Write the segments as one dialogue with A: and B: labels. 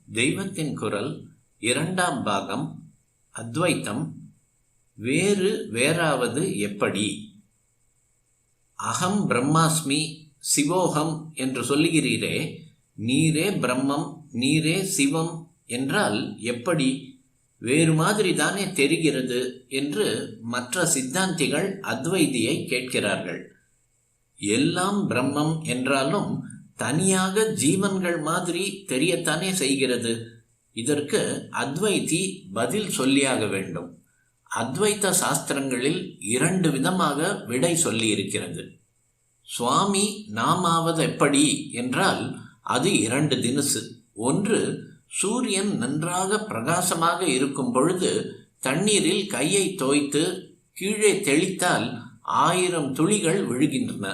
A: தெய்வத்தின் குரல் இரண்டாம் பாகம். அத்வைத்தம் வேறாவது எப்படி? அகம் பிரம்மாஸ்மி சிவோகம் என்று சொல்லுகிறீரே, நீரே பிரம்மம் நீரே சிவம் என்றால் எப்படி? வேறு மாதிரி தானே தெரிகிறது என்று மற்ற சித்தாந்திகள் அத்வைதியை கேட்கிறார்கள். எல்லாம் பிரம்மம் என்றாலும் தனியாக ஜீவன்கள் மாதிரி தெரியத்தானே செய்கிறது. இதற்கு அத்வைதி பதில் சொல்லியாக வேண்டும். அத்வைத்த சாஸ்திரங்களில் 2 விதமாக விடை சொல்லி இருக்கிறது. சுவாமி நாமாவது எப்படி என்றால் அது 2 தினுசு. ஒன்று, சூரியன் நன்றாக பிரகாசமாக இருக்கும் பொழுது தண்ணீரில் கையை தோய்த்து கீழே தெளித்தால் 1000 துளிகள் விழுகின்றன.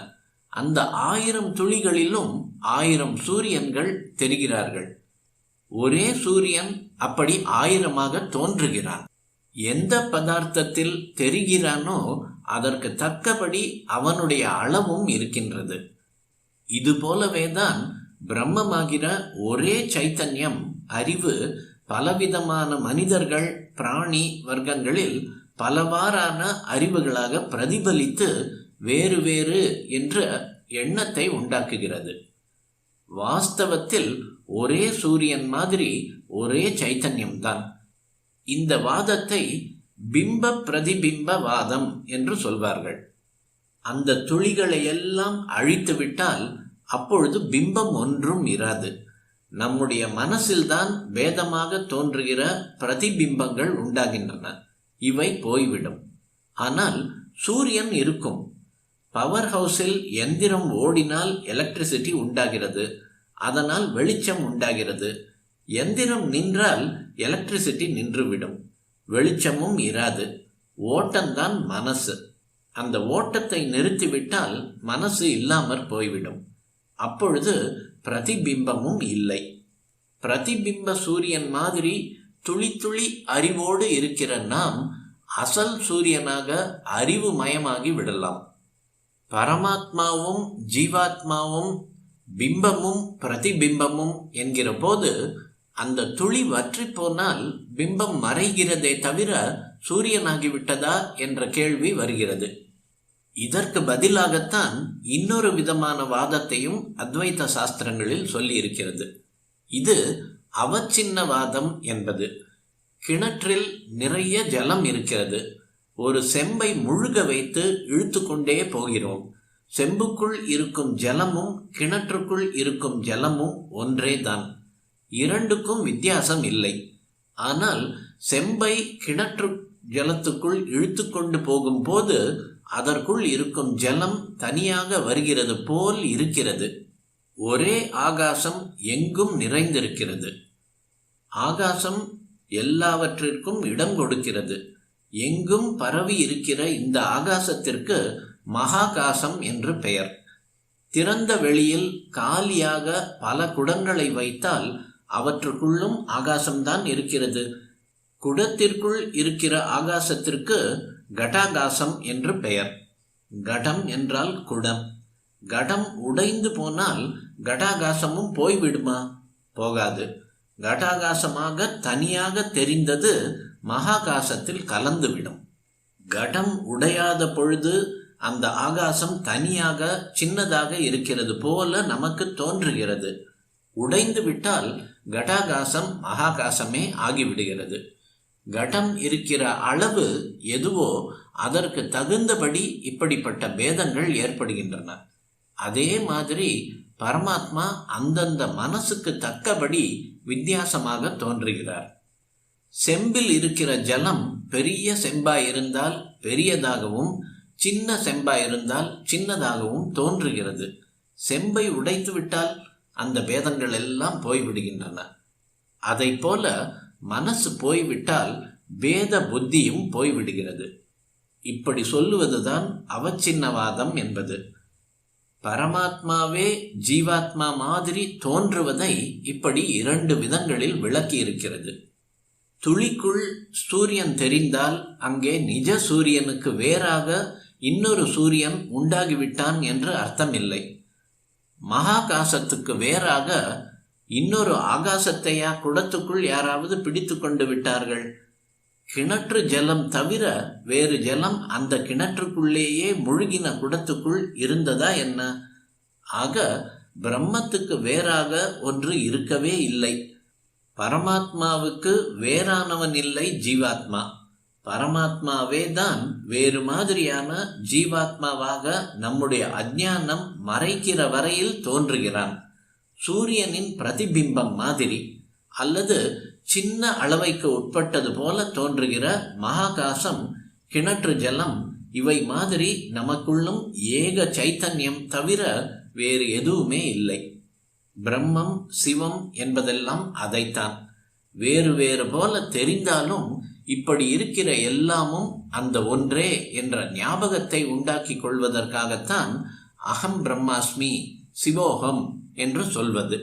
A: அந்த 1000 துளிகளிலும் 1000 சூரியன்கள் தெரிகிறார்கள். ஒரே சூரியன் அப்படி 1000ஆக தோன்றுகிறான். எந்த பதார்த்தத்தில் தெரிகிறானோ அதற்கு தக்கபடி அவனுடைய அளவும் இருக்கின்றது. இதுபோலவேதான் பிரம்மமாகிற ஒரே சைத்தன்யம் அறிவு பலவிதமான மனிதர்கள் பிராணி வர்க்கங்களில் பலவாறான அறிவுகளாக பிரதிபலித்து வேறு வேறு என்ற எண்ணத்தை உண்டாக்குகிறது. வாஸ்தவத்தில் ஒரே சூரியன் மாதிரி ஒரே சைத்தன்யம்தான். இந்த வாதத்தை பிம்ப பிரதிபிம்ப வாதம் என்று சொல்வார்கள். அந்த துளிகளை எல்லாம் அழித்துவிட்டால் அப்பொழுது பிம்பம் ஒன்றும் இராது. நம்முடைய மனசில்தான் வேதமாக தோன்றுகிற பிரதிபிம்பங்கள் உண்டாகின்றன. இவை போய்விடும். ஆனால் சூரியன் இருக்கும். பவர் ஹவுஸில் எந்திரம் ஓடினால் எலக்ட்ரிசிட்டி உண்டாகிறது. அதனால் வெளிச்சம் உண்டாகிறது. எந்திரம் நின்றால் எலக்ட்ரிசிட்டி நின்றுவிடும், வெளிச்சமும் இராது. ஓட்டம்தான் மனசு. அந்த ஓட்டத்தை நிறுத்திவிட்டால் மனசு இல்லாமற் போய்விடும். அப்பொழுது பிரதிபிம்பமும் இல்லை. பிரதிபிம்ப சூரியன் மாதிரி துளி துளி அறிவோடு இருக்கிற நாம் அசல் சூரியனாக அறிவு மயமாகி விடலாம். பரமாத்மாவும் ஜீவாத்மாவும் பிம்பமும் பிரதிபிம்பமும் என்கிற போது அந்த துளி வற்றி போனால் பிம்பம் மறைகிறதே தவிர சூரியனாகிவிட்டதா என்ற கேள்வி வருகிறது. இதற்கு பதிலாகத்தான் இன்னொரு விதமான வாதத்தையும் அத்வைத சாஸ்திரங்களில் சொல்லி இருக்கிறது. இது அவச்சின்னவாதம் என்பது. கிணற்றில் நிறைய ஜலம் இருக்கிறது. ஒரு செம்பை முழுக வைத்து இழுத்து கொண்டே போகிறோம். செம்புக்குள் இருக்கும் ஜலமும் கிணற்றுக்குள் இருக்கும் ஜலமும் ஒன்றே தான். 2க்கும் வித்தியாசம் இல்லை. ஆனால் செம்பை கிணற்று ஜலத்துக்குள் இழுத்து கொண்டு போகும் போது அதற்குள் இருக்கும் ஜலம் தனியாக வருகிறது போல் இருக்கிறது. ஒரே ஆகாசம் எங்கும் நிறைந்திருக்கிறது. ஆகாசம் எல்லாவற்றிற்கும் இடம் கொடுக்கிறது. எங்கும் பரவி இருக்கிற இந்த ஆகாசத்திற்கு மகாகாசம் என்று பெயர். திறந்த வெளியில் காலியாக பல குடங்களை வைத்தால் அவற்றுக்குள்ளும் ஆகாசம்தான் இருக்கிறது. குடத்திற்குள் இருக்கிற ஆகாசத்திற்கு கடாகாசம் என்று பெயர். கடம் என்றால் குடம். கடம் உடைந்து போனால் கடாகாசமும் போய்விடுமா? போகாது. கடாகாசமாக தனியாக தெரிந்தது மகாகாசத்தில் கலந்துவிடும். கடம் உடையாத பொழுது அந்த ஆகாசம் தனியாக சின்னதாக இருக்கிறது போல நமக்கு தோன்றுகிறது. உடைந்து விட்டால் கடாகாசம் மகாகாசமே ஆகிவிடுகிறது. கடம் இருக்கிற அளவு எதுவோ அதற்கு தகுந்தபடி இப்படிப்பட்ட பேதங்கள் ஏற்படுகின்றன. அதே மாதிரி பரமாத்மா அந்தந்த மனசுக்கு தக்கபடி வித்தியாசமாக தோன்றுகிறார். செம்பில் இருக்கிற ஜலம் பெரிய செம்பாய் இருந்தால் பெரியதாகவும் சின்ன செம்பாய் இருந்தால் சின்னதாகவும் தோன்றுகிறது. செம்பை உடைத்து விட்டால் அந்த பேதங்கள் எல்லாம் போய்விடுகின்றன. அதை போல மனசு போய்விட்டால் பேத புத்தியும் போய்விடுகிறது. இப்படி சொல்லுவதுதான் அவச்சின்னவாதம் என்பது. பரமாத்மாவே ஜீவாத்மா மாதிரி தோன்றுவதை இப்படி 2 விதங்களில் விளக்கி இருக்கிறது. துளிக்குள் சூரியன் தெரிந்தால் அங்கே நிஜ சூரியனுக்கு வேறாக இன்னொரு சூரியன் உண்டாகிவிட்டான் என்று அர்த்தமில்லை. மகாகாசத்துக்கு வேறாக இன்னொரு ஆகாசத்தையா குடத்துக்குள் யாராவது பிடித்து கொண்டு விட்டார்கள்? கிணற்று ஜலம் தவிர வேறு ஜலம் அந்த கிணற்றுக்குள்ளேயே முழுகின குடத்துக்குள் இருந்ததா என்ன? ஆக பிரம்மத்துக்கு வேறாக ஒன்று இருக்கவே இல்லை. பரமாத்மாவுக்கு வேறானவன் இல்லை ஜீவாத்மா. பரமாத்மாவே தான் வேறு மாதிரியான ஜீவாத்மாவாக நம்முடைய அஞ்ஞானம் மறைக்கிற வரையில் தோன்றுகிறான். சூரியனின் பிரதிபிம்பம் மாதிரி அல்லது சின்ன அளவைக்கு உட்பட்டது போல தோன்றுகிற மகாகாசம், கிணற்று ஜலம் இவை மாதிரி நமக்குள்ளும் ஏக சைத்தன்யம் தவிர வேறு எதுவுமே இல்லை. பிரம்மம் சிவம் என்பதெல்லாம் அதைத்தான். வேறு வேறு போல தெரிந்தாலும் இப்படி இருக்கிற எல்லாமும் அந்த ஒன்றே என்ற ஞாபகத்தை உண்டாக்கி கொள்வதற்காகத்தான் அகம் பிரம்மாஸ்மி சிவோகம் என்று சொல்வது.